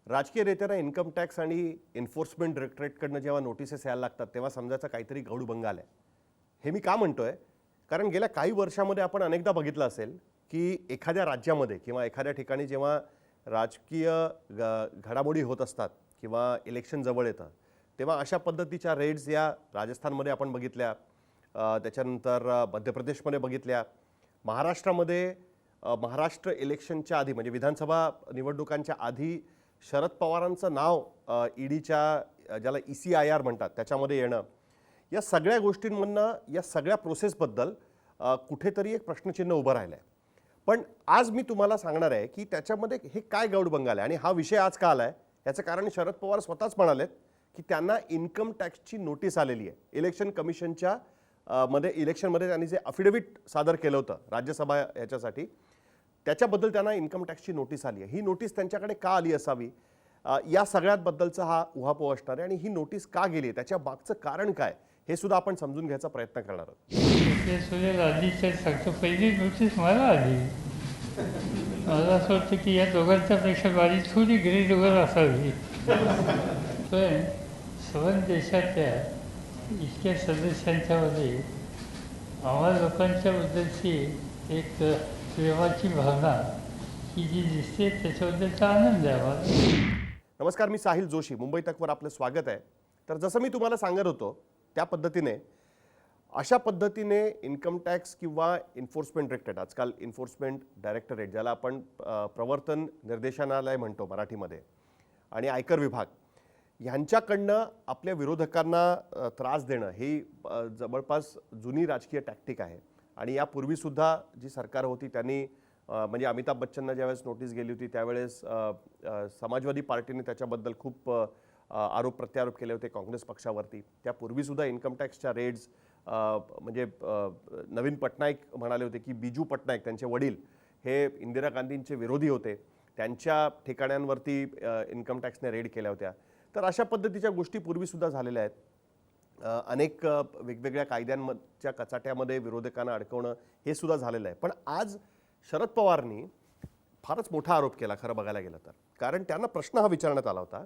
राजकीय नेत्यांना income tax आणि एन्फोर्समेंट डायरेक्टरेटकडनं जेव्हा नोटिसेस यायला लागतात तेव्हा समजायचं काहीतरी गौडबंग आलाय. हे मी का म्हणतोय? कारण गेल्या काही वर्षामध्ये आपण अनेकदा बघितलं असेल की एखाद्या राज्यामध्ये किंवा एखाद्या ठिकाणी जेव्हा राजकीय घडामोडी होत असतात किंवा इलेक्शन जवळ येतं तेव्हा अशा पद्धतीच्या रेड्स या राजस्थानमध्ये आपण बघितल्या, त्याच्यानंतर मध्य प्रदेशमध्ये बघितल्या, महाराष्ट्रामध्ये महाराष्ट्र इलेक्शनच्या आधी म्हणजे विधानसभा निवडणुकांच्या आधी शरद पवारांचं नाव ईडीच्या ज्याला ECIR म्हणतात त्याच्यामध्ये येणं, या सगळ्या गोष्टींमधनं या सगळ्या प्रोसेसबद्दल कुठेतरी एक प्रश्नचिन्ह उभं राहिलं आहे. पण आज मी तुम्हाला सांगणार आहे की त्याच्यामध्ये हे काय गौडबंग आलं आणि हा विषय आज का आला आहे याचं कारण शरद पवार स्वतःच म्हणालेत की त्यांना इन्कम टॅक्सची नोटीस आलेली आहे. इलेक्शन कमिशनच्या इलेक्शनमध्ये त्यांनी जे अफिडेव्हिट सादर केलं होतं राज्यसभा याच्यासाठी त्याच्याबद्दल त्यांना इन्कम टॅक्सची नोटीस आली आहे. ही नोटीस त्यांच्याकडे का आली असावी या सगळ्याबद्दलचा हा उहापोह असणार आहे आणि ही नोटीस का गेली आहे त्याच्या मागचं कारण काय हे सुद्धा आपण समजून घ्यायचा प्रयत्न करणार आहोत. आधीच्या सांगतो पहिली नोटीस मला आली. मला असं वाटतं की या दोघांच्यापेक्षा माझी थोडी ग्रेडवर असावी. पण सवन देशातल्या इतक्या सदस्यांच्यामध्ये आम्हा लोकांच्या बद्दलची एक प्रेमाची भावना ही जी दिसते त्याच्याबद्दलचा आनंद आहे आम्हाला. नमस्कार, मी साहिल जोशी, मुंबई तकवर आपलं स्वागत आहे. तर जसं मी तुम्हाला सांगत होतो त्या पद्धतीने अशा पद्धतीने इन्कम टॅक्स किंवा एन्फोर्समेंट डायरेक्टरेट, आजकाल एन्फोर्समेंट डायरेक्टरेट ज्याला आपण प्रवर्तन निर्देशनालय म्हणतो मराठीमध्ये, आणि आयकर विभाग ह्यांच्याकडनं आपल्या विरोधकांना त्रास देणं ही जवळपास जुनी राजकीय टॅक्टिक आहे. आणि यापूर्वीसुद्धा जी सरकार होती त्यांनी म्हणजे अमिताभ बच्चनना ज्यावेळेस नोटीस गेली होती त्यावेळेस समाजवादी पार्टीने त्याच्याबद्दल खूप आरोप प्रत्यारोप केले होते काँग्रेस पक्षावरती. त्यापूर्वीसुद्धा इन्कम टॅक्सच्या रेड्स म्हणजे नवीन पटनाईक म्हणाले होते की बिजू पटनाईक त्यांचे वडील हे इंदिरा गांधींचे विरोधी होते, त्यांच्या ठिकाण्यांवरती इन्कम टॅक्सने रेड केल्या होत्या. तर अशा पद्धतीच्या गोष्टी पूर्वीसुद्धा झालेल्या आहेत. अनेक वेगवेगळ्या कायद्यांच्या कचाट्यामध्ये विरोधकांना अडकवणं हे सुद्धा झालेलं आहे. पण आज शरद पवारनी फारच मोठा आरोप केला खरं बघायला गेलं तर. कारण त्यांना प्रश्न हा विचारण्यात आला होता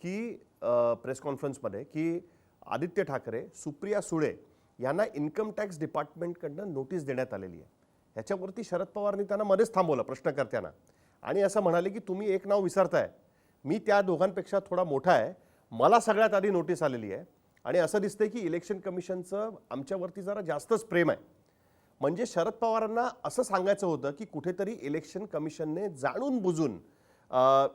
की प्रेस कॉन्फरन्समध्ये की आदित्य ठाकरे, सुप्रिया सुळे यांना इन्कम टॅक्स डिपार्टमेंटकडनं नोटीस देण्यात आलेली आहे. ह्याच्यावरती शरद पवारनी त्यांना मध्येच थांबवलं प्रश्नकर्त्यांना आणि असं म्हणाले की तुम्ही एक नाव विसरताय, मी त्या दोघांपेक्षा थोडा मोठा आहे, मला सगळ्यात आधी नोटीस आलेली आहे आणि असं दिसतंय की इलेक्शन कमिशनचं आमच्यावरती जरा जास्तच प्रेम आहे. म्हणजे शरद पवारांना असं सांगायचं होतं की कुठेतरी इलेक्शन कमिशनने जाणून बुजून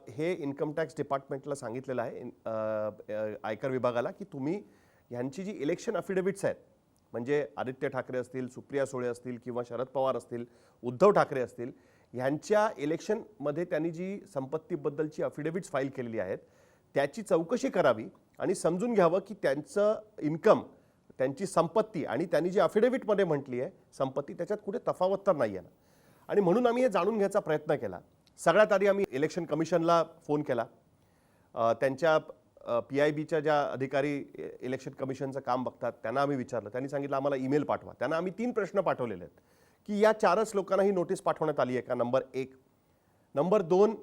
हे इन्कम टॅक्स डिपार्टमेंटला सांगितलेलं आहे, आयकर विभागाला, की तुम्ही ह्यांची जी इलेक्शन अफिडेव्हिट्स आहेत म्हणजे आदित्य ठाकरे असतील, सुप्रिया सुळे असतील किंवा शरद पवार असतील, उद्धव ठाकरे असतील, ह्यांच्या इलेक्शनमध्ये त्यांनी जी संपत्तीबद्दलची अफिडेव्हिट्स फाईल केलेली आहेत त्याची चौकशी करावी आणि समजून घ्यावं की त्यांचं इन्कम, त्यांची संपत्ती आणि त्यांनी जी अफिडेव्हिटमध्ये म्हटली आहे संपत्ती त्याच्यात कुठे तफावत तर नाही आहे ना. आणि म्हणून आम्ही हे जाणून घ्यायचा प्रयत्न केला. सगळ्यात आधी आम्ही इलेक्शन कमिशनला फोन केला. त्यांच्या PIBच्या ज्या अधिकारी इलेक्शन कमिशनचं काम बघतात त्यांना आम्ही विचारलं. त्यांनी सांगितलं आम्हाला ईमेल पाठवा. त्यांना आम्ही 3 प्रश्न पाठवलेले आहेत की या 4च लोकांना ही नोटीस पाठवण्यात आली आहे का, नंबर 1. नंबर 2,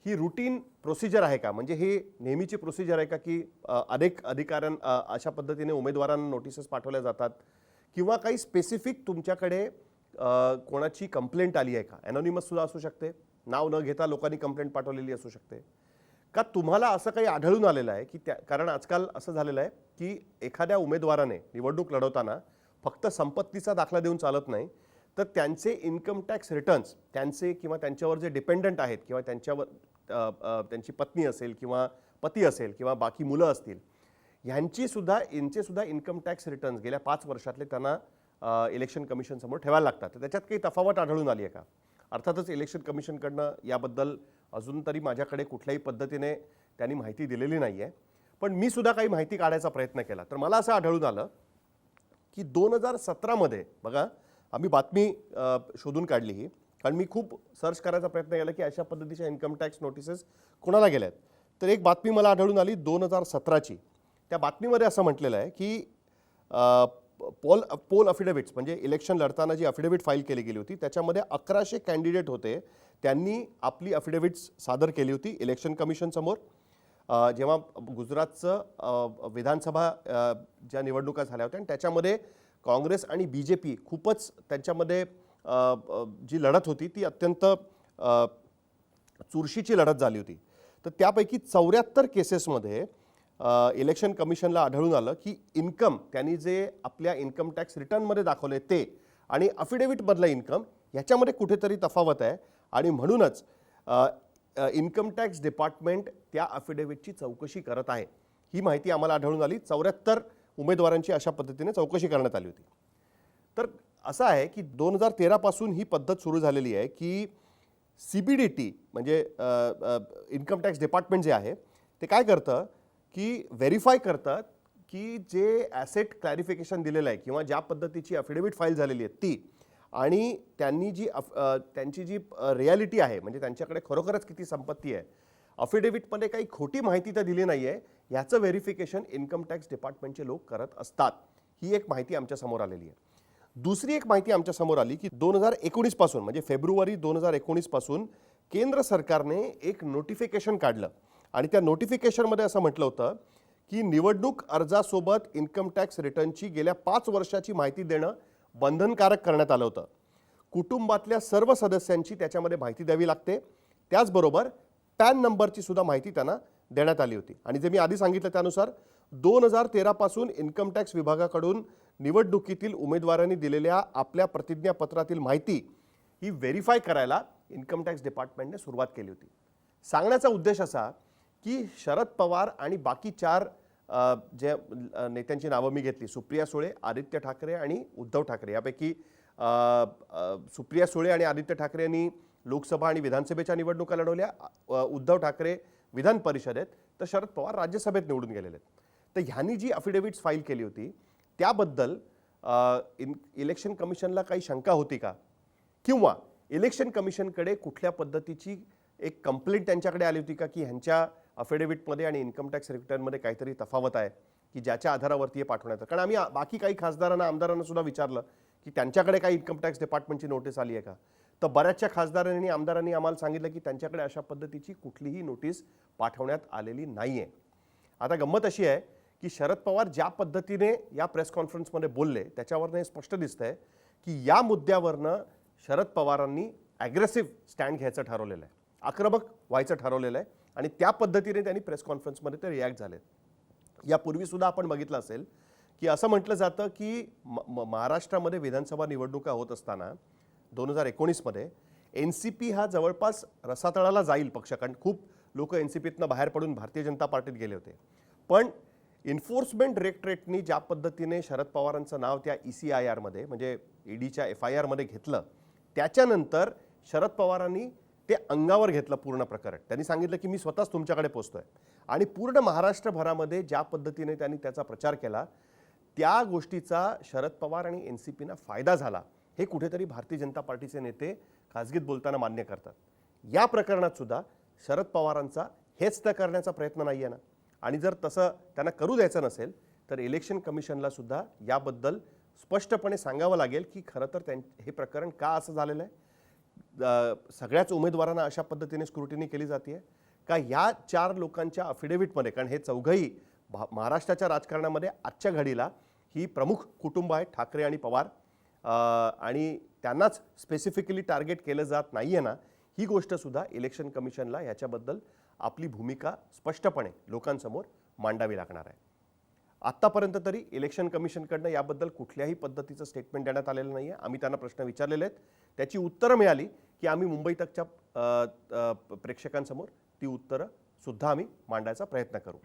ही रुटीन प्रोसिजर आहे का, म्हणजे ही नेहमीची प्रोसिजर आहे का की अनेक अधिकाऱ्यांना अशा पद्धतीने उमेदवारांना नोटिसेस पाठवल्या जातात किंवा काही स्पेसिफिक तुमच्याकडे कोणाची कंप्लेंट आली आहे का, ॲनॉनिमस सुद्धा असू शकते, नाव न घेता लोकांनी कंप्लेंट पाठवलेली असू शकते का, तुम्हाला असं काही आढळून आलेलं आहे की कारण आजकाल असं झालेलं आहे की एखाद्या उमेदवाराने निवडणूक लढवताना फक्त संपत्तीचा दाखला देऊन चालत नाही, तर त्यांचे इन्कम टॅक्स रिटर्न्स, त्यांचे किंवा त्यांच्यावर जे डिपेंडंट आहेत किंवा त्यांच्यावर त्यांची पत्नी असेल किंवा पती असेल किंवा बाकी मुलं असतील यांचे सुद्धा इन्कम टॅक्स रिटर्न्स गेल्या 5 वर्षातले त्यांना इलेक्शन कमिशनसमोर ठेवायला लागतात. तर त्याच्यात काही तफावत आढळून आली आहे का? अर्थातच इलेक्शन कमिशनकडनं याबद्दल अजून तरी माझ्याकडे कुठल्याही पद्धतीने त्यांनी माहिती दिलेली नाही आहे. पण मी सुद्धा काही माहिती काढायचा प्रयत्न केला तर मला असं आढळून आलं की 2017मध्ये बघा आम्ही बातमी शोधून काढली ही, कारण मी खूप सर्च करायचा प्रयत्न केला की अशा पद्धतीच्या इन्कम टॅक्स नोटिसेस कोणाला गेल्यात. तर एक बातमी मला आढळून आली 2017ची. त्या बातमीमध्ये असं म्हटलेलं आहे की पोल अफिडेव्हिट्स म्हणजे इलेक्शन लढताना जी अफिडेव्हिट फाईल केली गेली होती त्याच्यामध्ये 1100 कॅन्डिडेट होते, त्यांनी आपली अफिडेव्हिट्स सादर केली होती इलेक्शन कमिशन समोर. जेव्हा गुजरातचं विधानसभा ज्या निवडणुका झाल्या होत्या आणि त्याच्यामध्ये काँग्रेस आणि BJP खूपच त्यांच्यामध्ये जी लढत होती ती अत्यंत चुरशीची लढत झाली होती. तर त्यापैकी 74 केसेसमध्ये इलेक्शन कमिशनला आढळून आलं की इन्कम त्यांनी जे आपल्या इन्कम टॅक्स रिटर्नमध्ये दाखवले ते आणि अफिडेव्हिटमधलं इन्कम ह्याच्यामध्ये कुठेतरी तफावत आहे आणि म्हणूनच इन्कम टॅक्स डिपार्टमेंट त्या अफिडेव्हिटची चौकशी करत आहे. ही माहिती आम्हाला आढळून आली. 74 उमेदवारांची अशा पद्धतीने चौकशी करण्यात आली होती. तर असं आहे की 2013 पासून ही पद्धत सुरू झालेली आहे की CBDT म्हणजे इन्कम टॅक्स डिपार्टमेंट जे आहे ते काय करतं की व्हेरीफाय करतात की जे ॲसेट क्लॅरिफिकेशन दिलेलं आहे किंवा ज्या पद्धतीची अफिडेव्हिट फाईल झालेली आहे ती आणि त्यांची जी रियालिटी आहे म्हणजे त्यांच्याकडे खरोखरच किती संपत्ती आहे, अफिडेव्हिटमध्ये काही खोटी माहिती तर दिली नाही आहे, याचं व्हेरिफिकेशन इन्कम टॅक्स डिपार्टमेंटचे लोक करत असतात. ही एक माहिती आमच्यासमोर आलेली आहे. दुसरी एक माहिती आमच्यासमोर आली की 2019 पासून म्हणजे फेब्रुवारी 2019 पासून केंद्र सरकारने एक नोटिफिकेशन काढलं आणि त्या नोटिफिकेशनमध्ये असं म्हटलं होतं की निवडणूक अर्जासोबत इन्कम टॅक्स रिटर्नची गेल्या 5 वर्षाची माहिती देणं बंधनकारक करण्यात आलं होतं. कुटुंबातल्या सर्व सदस्यांची त्याच्यामध्ये माहिती द्यावी लागते. त्याचबरोबर पॅन नंबरची सुद्धा माहिती त्यांना देण्यात आली होती. आणि जे मी आधी सांगितलं त्यानुसार 2013 पासून इन्कम टॅक्स विभागाकडून निवडणुकीतील उमेदवारांनी दिलेल्या आपल्या प्रतिज्ञापत्रातील माहिती ही व्हेरीफाय करायला इन्कम टॅक्स डिपार्टमेंटने सुरुवात केली होती. सांगण्याचा उद्देश असा की शरद पवार आणि बाकी 4 जे नेत्यांची नावं मी घेतली, सुप्रिया सुळे, आदित्य ठाकरे आणि उद्धव ठाकरे, यापैकी सुप्रिया सुळे आणि आदित्य ठाकरे यांनी लोकसभा आणि विधानसभेच्या निवडणुका लढवल्या, उद्धव ठाकरे विधान परिषदेत, तर शरद पवार राज्यसभेत निवडून गेलेले आहेत. तर ह्यांनी जी अफिडेव्हिट्स फाईल केली होती त्याबद्दल इलेक्शन कमिशनला काही शंका होती का किंवा इलेक्शन कमिशनकडे कुठल्या पद्धतीची एक कंप्लेंट त्यांच्याकडे आली होती का की ह्यांच्या अफिडेव्हिटमध्ये आणि इन्कम टॅक्स रिटर्नमध्ये काहीतरी तफावत आहे की ज्याच्या आधारावरती हे पाठवण्यात. कारण आम्ही बाकी काही खासदारांना आमदारांना सुद्धा विचारलं की त्यांच्याकडे काही इन्कम टॅक्स डिपार्टमेंटची नोटीस आली आहे का, तर बऱ्याचशा खासदारांनी आणि आमदारांनी आम्हाला सांगितलं की त्यांच्याकडे अशा पद्धतीची कुठलीही नोटीस पाठवण्यात आलेली नाही आहे. आता गंमत अशी आहे की शरद पवार ज्या पद्धतीने या प्रेस कॉन्फरन्समध्ये बोलले त्याच्यावरनं हे स्पष्ट दिसतंय की या मुद्द्यावरनं शरद पवारांनी ॲग्रेसिव्ह स्टँड घ्यायचं ठरवलेलं आहे, आक्रमक व्हायचं ठरवलेलं आहे आणि त्या पद्धतीने त्यांनी प्रेस कॉन्फरन्समध्ये ते रिॲक्ट झालेत. यापूर्वीसुद्धा आपण बघितलं असेल की असं म्हटलं जातं की महाराष्ट्रामध्ये विधानसभा निवडणुका होत असताना 2019मध्ये NCP हा जवळपास रसातळाला जाईल पक्ष, कारण खूप लोक NCPतनं बाहेर पडून भारतीय जनता पार्टीत गेले होते. पण एन्फोर्समेंट डायरेक्टरेटनी ज्या पद्धतीने शरद पवारांचं नाव त्या ECIR मध्ये म्हणजे EDच्या FIR मध्ये घेतलं त्याच्यानंतर शरद पवारांनी ते अंगावर घेतलं पूर्ण प्रकरण. त्यांनी सांगितलं की मी स्वतःच तुमच्याकडे पोहोचतोय आणि पूर्ण महाराष्ट्रभरामध्ये ज्या पद्धतीने त्यांनी त्याचा प्रचार केला त्या गोष्टीचा शरद पवार आणि NCPना फायदा झाला हे कुठेतरी भारतीय जनता पार्टीचे नेते खासगीत बोलताना मान्य करतात. या प्रकरणात सुद्धा शरद पवारांचा हेच तर करण्याचा प्रयत्न नाही आहे ना. आणि जर तसं त्यांना करू द्यायचं नसेल तर इलेक्शन कमिशनला सुद्धा याबद्दल स्पष्टपणे सांगावं लागेल की खरं तर हे प्रकरण का असं झालेलं आहे, सगळ्याच उमेदवारांना अशा पद्धतीने स्क्रुटिनी केली जाते का ह्या 4 लोकांच्या अफिडेव्हिटमध्ये, कारण हे चौघही महाराष्ट्राच्या राजकारणामध्ये आजच्या घडीला ही प्रमुख कुटुंब आहेत ठाकरे आणि पवार, आणि त्यांनाच स्पेसिफिकली टार्गेट केलं जात नाही आहे ना. ही गोष्टसुद्धा इलेक्शन कमिशनला याच्याबद्दल आपली भूमिका स्पष्टपणे लोकांसमोर मांडावी लागणार आहे. आत्तापर्यंत तरी इलेक्शन कमिशनकडनं याबद्दल कुठल्याही पद्धतीचं स्टेटमेंट देण्यात आलेलं नाही आहे. आम्ही त्यांना प्रश्न विचारलेले आहेत, त्याची उत्तरं मिळाली की आम्ही मुंबई तकच्या प्रेक्षकांसमोर ती उत्तरं सुद्धा आम्ही मांडायचा प्रयत्न करू.